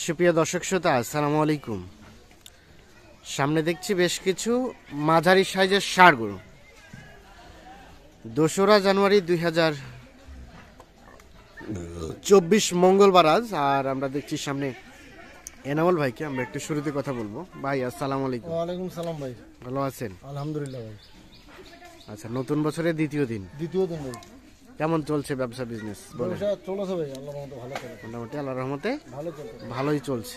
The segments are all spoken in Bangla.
সুপ্রিয় দর্শক শ্রোতা, আসসালামু আলাইকুম। সামনে দেখছি বেশ কিছু মাঝারি সাইজের ষাঁড় গরু। 2রা জানুয়ারি 2024 মঙ্গলবার আজ। আর আমরা দেখছি সামনে এনামুল ভাইকে। আমরা একটু শুরুতে কথা বলবো। ভাই আসসালামু আলাইকুম। ওয়ালাইকুম সালাম ভাই। ভালো আছেন? আলহামদুলিল্লাহ ভাই। আচ্ছা, নতুন বছরের দ্বিতীয় দিন ভাই। কেমন চলছে ব্যবসা বিজনেস? ব্যবসা চলছে ভাই, আল্লাহর রহমতে ভালো চলে। মোটামুটি আল্লাহর রহমতে ভালো চলছে। ভালোই চলছে।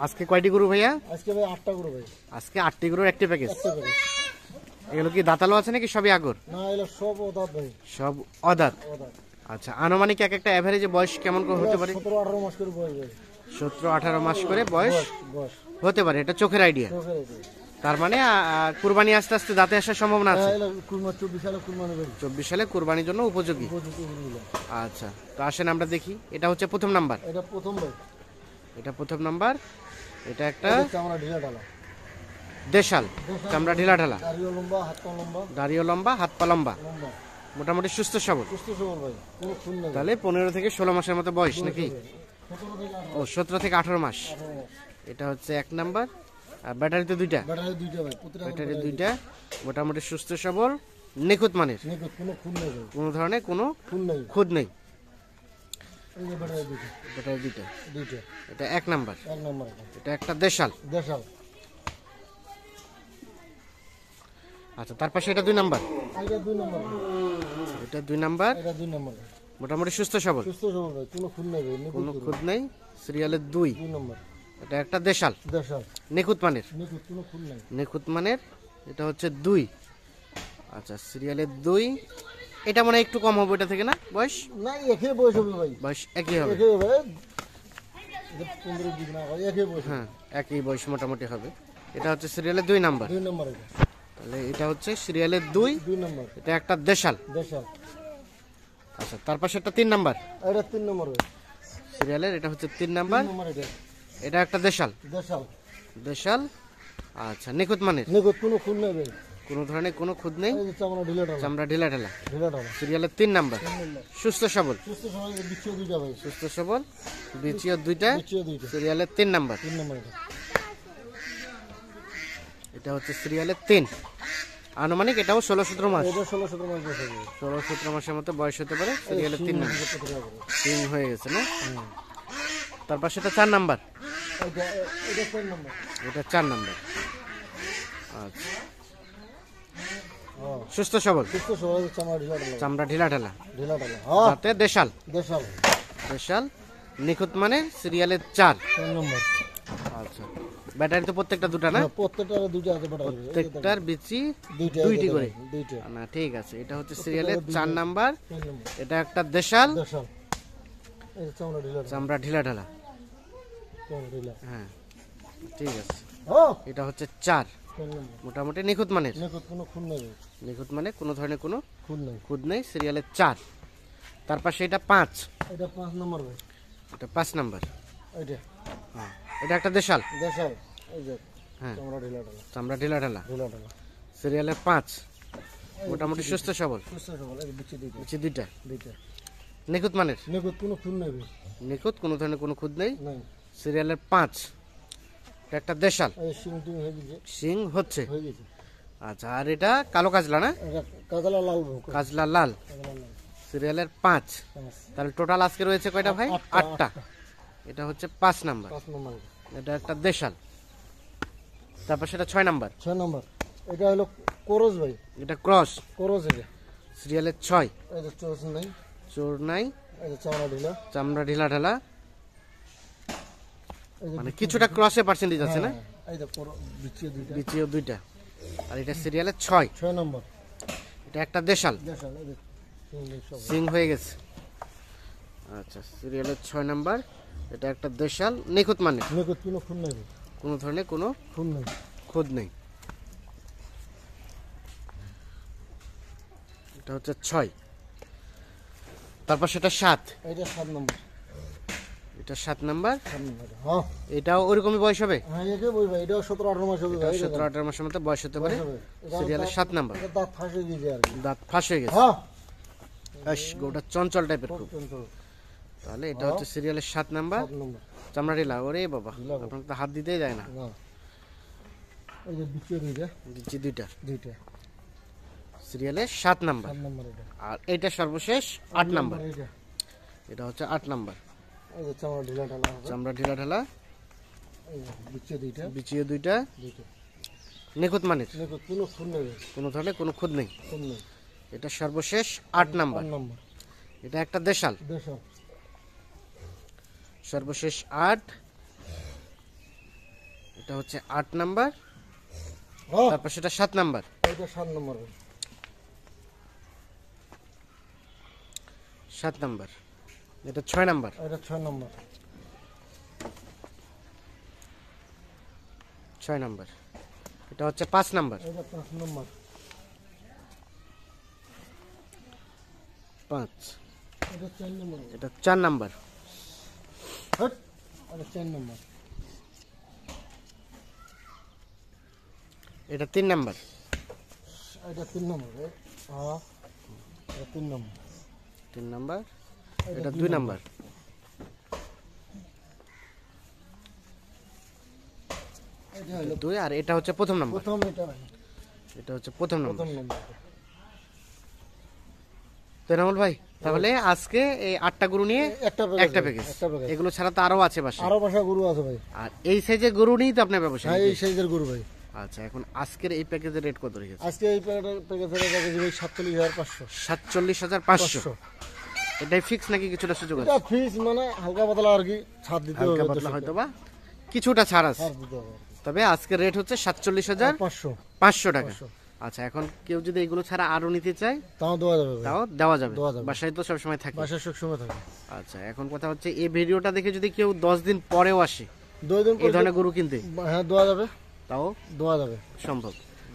আজকে কয়টি গরু ভাইয়া? আজকে ভাই 8টা গরু ভাই। আজকে 8টি গরুর একটি প্যাকেজ। একটা প্যাকেজ। এগুলো কি দাঁতালো আছে নাকি সবই আগর? না, এগুলো সব ওদাত ভাই। সব অদাঁত। ওদাত। আচ্ছা, আনুমানিক এক একটা এভারেজে বয়স কেমন করে হতে পারে? 17-18 মাস করে বয়স ভাই। 17-18 মাস করে বয়স বয়স হতে পারে, এটা চোখের আইডিয়া। চোখের এই। তার মানে কুরবানি আস্তে আস্তে দাঁতে আসার সম্ভাবনা আছে। এগুলো কুরবানি 24 সালে কুরবানি ভাই। 24 সালে কুরবানির জন্য উপযোগী। উপযুক্ত গরুগুলো। আচ্ছা, তো আসেন আমরা দেখি। এটা হচ্ছে প্রথম নাম্বার। এটা প্রথম ভাই। এটা প্রথম নাম্বার। এটা একটা এটা চামড়া ঢিলা ঢালা। দেশাল, চামড়া ঢিলা ঢালা, দাড়িও লম্বা, হাত পা লম্বা। দাড়িও লম্বা, হাত পা লম্বা, লম্বা। মোটামুটি সুস্থ সবল। সুস্থ সবল ভাই। কোনো খুন নেই। তাহলে 15 থেকে 16 মাসের মতো বয়স নাকি? 17 থেকে 18 ও 17 থেকে 18 মাস। মাস। এটা হচ্ছে এক নাম্বার। আর ব্যাটারিতে দুইটা। ব্যাটারি দুইটা ভাই। প্রতিটা ব্যাটারি দুইটা, মোটামুটি সুস্থ সবল, নিখুঁত মানের, নিখুঁত, কোনো খুন নেই ভাই। কোনো ধরনের কোনো খুন নেই। খুঁত নেই। এই যে ব্যাটারি দুইটা। ব্যাটারি দুইটা। দুইটা। এটা এক নাম্বার। এক নম্বর। এটা একটা দেশাল। দেশাল। আচ্ছা, তার পাশে এটা 2 নাম্বার। এটা 2 নম্বর। এটা 2 নাম্বার। এটা 2 নম্বর। মোটামুটি সুস্থ সবল, সুস্থ সবল ভাই, কোনো খুন নেই ভাই। কোনো খুঁত নেই। সিরিয়ালের 2। 2 নম্বর। এটা একটা দেশাল, দেশাল। নিখুঁত মানের। নিখুঁত, কোনো খুন নেই। নিখুঁত মানের। এটা হচ্ছে 2। আচ্ছা, সিরিয়ালের 2। এটা মনে হয় একটু কম হবে এটা থেকে, না বয়স? না, একই বয়স হবে ভাই। বয়স একই হবে। একই হবে। এটা 15 দিন না ভাই, একই বয়স। হ্যাঁ, একই বয়স মোটামুটি হবে। এটা হচ্ছে সিরিয়ালের 2 নাম্বার। 2 নম্বর এটা। তাহলে এটা হচ্ছে সিরিয়ালের 2। 2 নম্বর। এটা একটা দেশাল। দেশাল। আচ্ছা, তার পাশে একটা 3 নাম্বার এটা 3 নম্বর ভাই। সিরিয়ালের। এটা হচ্ছে 3 নাম্বার। 3 নম্বর এটা। এটা একটা দেশাল। দেশাল। দেশাল। আচ্ছা, নিখুঁত মানের, নিখুঁত, কোনো খুন নেই ভাই। কোনো ধরনের কোনো খুঁত নেই। এই যে চামড়া ঢিলা ঢালা। চামড়া ঢিলা ঢালা। ঢিলা ঢালা। সিরিয়ালের 3 নাম্বার। 3 নম্বর। সুস্থ সবল, সুস্থ সবল, বিচ্ছিও দুইটা ভাই। সুস্থ সবল, বিচিও 2টা। বিচ্ছিও দুইটা। সিরিয়ালের 3 নাম্বার। 3 নম্বর এটা। এটা হচ্ছে সিরিয়ালের 3। আনুমানিক এটাও 16-17 মাস। এটা 16-17 মাস বয়স হবে। 16-17 মাসের মতো বয়স হতে পারে। সিরিয়ালের 3 নাম্বার। 3 হয়ে গেছে না? তার পাশে এটা 4 নাম্বার। এটা 4 নম্বর। এটা 4 নাম্বার। আচ্ছা, হ্যাঁ। সুস্থ সবল, সুস্থ সবল, চামড়া ঢিলা ঢালা। চামড়া ঢিলা ঢালা, ঢিলা ঢালা। হ্যাঁ। তাতে দেশাল। দেশাল। দেশাল, নিখুঁত মানে, সিরিয়ালের 4। 4 নম্বর। আচ্ছা, ব্যাটারি তো প্রত্যেকটা 2টা না? হ্যাঁ, প্রত্যেকটার দুইটা আছে ব্যাটারি। প্রত্যেকটার বিচি দুইটা 2টি করে। দুইটা। না, ঠিক আছে। এটা হচ্ছে সিরিয়ালের 4 নাম্বার। 4 নম্বর। এটা একটা দেশাল, দেশাল। এই চামড়া ঢিলা ঢালা। চামড়া ঢিলা ঢালা। চামড়া ঢিলা। হ্যাঁ, ঠিক আছে। ও, এটা হচ্ছে 4। 4 নম্বর। মোটামুটি নিখুঁত মানের। নিখুঁত, কোনো খুন নেই। নিখুঁত মানে কোনো ধরনের কোনো খুন নেই। খুঁত নেই। সিরিয়ালের 4। তার পাশে এটা 5। এটা 5 নম্বর ভাই। এটা 5 নাম্বার। এটা হ্যাঁ, এটা একটা দেশাল। দেশাল। এই যে হ্যাঁ, চামড়া ঢিলা ঢালা। চামড়া ঢিলা ঢালা। ঢিলা ঢালা। সিরিয়ালের 5। মোটামুটি সুস্থ সবল, সুস্থ সবল, এই বিচ্ছি দুইটা। বিচি 2টা। দুইটা। নিখুঁত মানের। নিখুঁত, কোনো খুন নেই ভাই। নিখুঁত, কোনো ধরনের কোনো খুঁত নেই। নাই। সিরিয়ালের 5। এটা একটা দেশাল, এই সিং টিং হয়ে গেছে। সিং হচ্ছে। হয়ে গেছে। আচ্ছা, আর এটা কালো কাজলা না? এটা কাজলা লাল রঙ। কাজলা লাল। কাজলা লাল। সিরিয়ালের 5। 5 তাহলে টোটাল আজকে রয়েছে কয়টা ভাই? 8টা। এটা হচ্ছে 5 নাম্বার। 5 নম্বর। এটা একটা দেশাল। তারপর সেটা 6 নাম্বার। 6 নম্বর। এটা হলো কোরস ভাই। এটা ক্রস। কোরস এটা। সিরিয়ালের 6। এই যে চোরস নাই। চোর নাই, এই যে চামড়া ঢিলা। চামড়া ঢিলা ঢালা। এই যে মানে কিছুটা ক্রসে পার্সেন্টেজ আছে না? এই যে বিচ্ছি দুইটা। বিচিও 2টা। আর এটা সিরিয়ালের 6। 6 নম্বর। এটা একটা দেশাল, দেশাল। এই যে সিং সব। সিং হয়ে গেছে। আচ্ছা, সিরিয়ালের 6 নাম্বার। এটা একটা দেশাল, নিখুঁত মানে, নিখুঁত, কোনো খুন নেই ভাই। কোনো ধরনের কোনো খুন নেই। খুঁত নেই। এটা হচ্ছে 6। তারপর সেটা 7। এটা 7 নম্বর। এটা 7 নাম্বার। 7 নম্বর। হ্যাঁ। এটাও ওরকমই বয়স হবে। হ্যাঁ, একে বই ভাই। এটাও 17-18 মাস হবে ভাই। 17-18 মাসের মতো বয়স হতে পারে। সিরিয়ালের 7 নাম্বার। এটা দাঁত ফাঁসে গেছে আর কি। দাঁত ফাঁস হয়ে গেছে। হ্যাঁ। গোটা চঞ্চল টাইপের খুব। চঞ্চল। তাহলে এটা হচ্ছে সিরিয়ালের 7 নাম্বার। 7 নম্বর। চামড়া ঢিলা, ওরে বাবা, ঢিলা গরু। আপনার তো হাত দিতেই যায় না। না এই যে বিচিয়ে দুইটা দিচ্ছি দুইটা, দুইটা সিরিয়ালে 7 নাম্বার। 7 নম্বর এটা আর এটা সর্বশেষ 8 নাম্বার। এটা এটা হচ্ছে 8 নাম্বার। এই যে চামড়া ঢিলা ঢালা হবে চামড়া ঢিলা ঢালা, এই যে বিচিয়ে দুইটা বিচিয়ে দুইটা, দুইটা নিখুঁত মানের, দেখো কোনো খুন নেই কোনো ধরনের কোনো খুদ নেই। খুন নেই এটা সর্বশেষ 8 নাম্বার। 8 নম্বর এটা একটা দেশাল, দেশ সর্বশেষ 8। এটা হচ্ছে 8 নাম্বার, হ্যাঁ তারপর সেটা 7 নাম্বার। এটা 7 নম্বর 7 নাম্বার। এটা 6 নাম্বার। এটা 6 নম্বর 6 নাম্বার। এটা হচ্ছে 5 নাম্বার। এটা 5 নম্বর 5। এটা 4 নম্বর এটা 4 নাম্বার। হট এটা 4 নম্বর এটা 3 নাম্বার। এটা 3 নম্বর হ্যাঁ এটা 3 নম্বর 3 নাম্বার। এটা 2 নাম্বার। এটা হলো 2, আর এটা হচ্ছে প্রথম নাম্বার। প্রথম এটা এটা হচ্ছে প্রথম নাম্বার। প্রথম নম্বর তো এনামুল ভাই, তাহলে আজকে এই 8টা গরু নিয়ে একটা একটা প্যাকেজ। একটা প্যাকেজ এগুলো ছাড়া তো আরো আছে বাসায়। আরো বাসা গরু আছে ভাই আর এই সাইজের গরু নিয়েই তো আপনার ব্যবসা। হ্যাঁ এই সাইজের গরু ভাই আচ্ছা, এখন আজকের এই প্যাকেজের রেট কত রেখেছে? আজকে এই প্যাকেজের প্যাকেজ ভাই 47,500 47,500। এটাই ফিক্স নাকি কিছুটা সুযোগ আছে? এটা ফিস মানে হালকা পাতলা আর কি ছাড় দিতে হবে হালকা পাতলা হয়তো বা কিছুটা ছাড় আছে, ছাড় দিতে হবে তবে আজকের রেট হচ্ছে 47,500 500 টাকা। আচ্ছা, এখন কেউ যদি এগুলো ছাড়া আরো নিতে চায় তাও দেওয়া যাবে ভাই তাও দেওয়া যাবে, দেওয়া যাবে। বাসায় তো সবসময় থাকে। বাসায় সব সময় থাকে আচ্ছা, এখন কথা হচ্ছে এই ভিডিওটা দেখে যদি কেউ 10 দিন পরেও আসে 2 দিন এই পর ধরনের গরু কিনতে, হ্যাঁ দেওয়া যাবে তাও দেওয়া যাবে সম্ভব।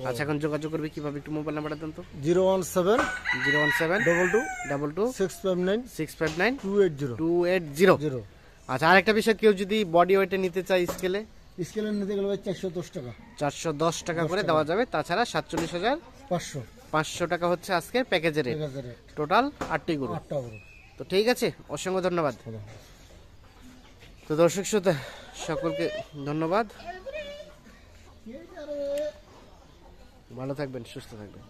আচ্ছা, এখন যোগাযোগ করবে কিভাবে? একটু মোবাইল নাম্বারটা দেন তো। 017 017 22 22 659 659 280 280। আচ্ছা, আরেকটা বিষয়, কেউ যদি বডি ওয়েটে নিতে চায় স্কেলে, স্কেলে নিতে গেলে ভাই 410 টাকা 410 টাকা করে দেওয়া যাবে। তাছাড়া 47,500 500 টাকা হচ্ছে আজকের প্যাকেজের রেট। প্যাকেজের টোটাল 8টি গরু। 8টা গরু তো ঠিক আছে, অসংখ্য ধন্যবাদ। তো দর্শক শ্রোতা সকলকে ধন্যবাদ, ভালো থাকবেন, সুস্থ থাকবেন।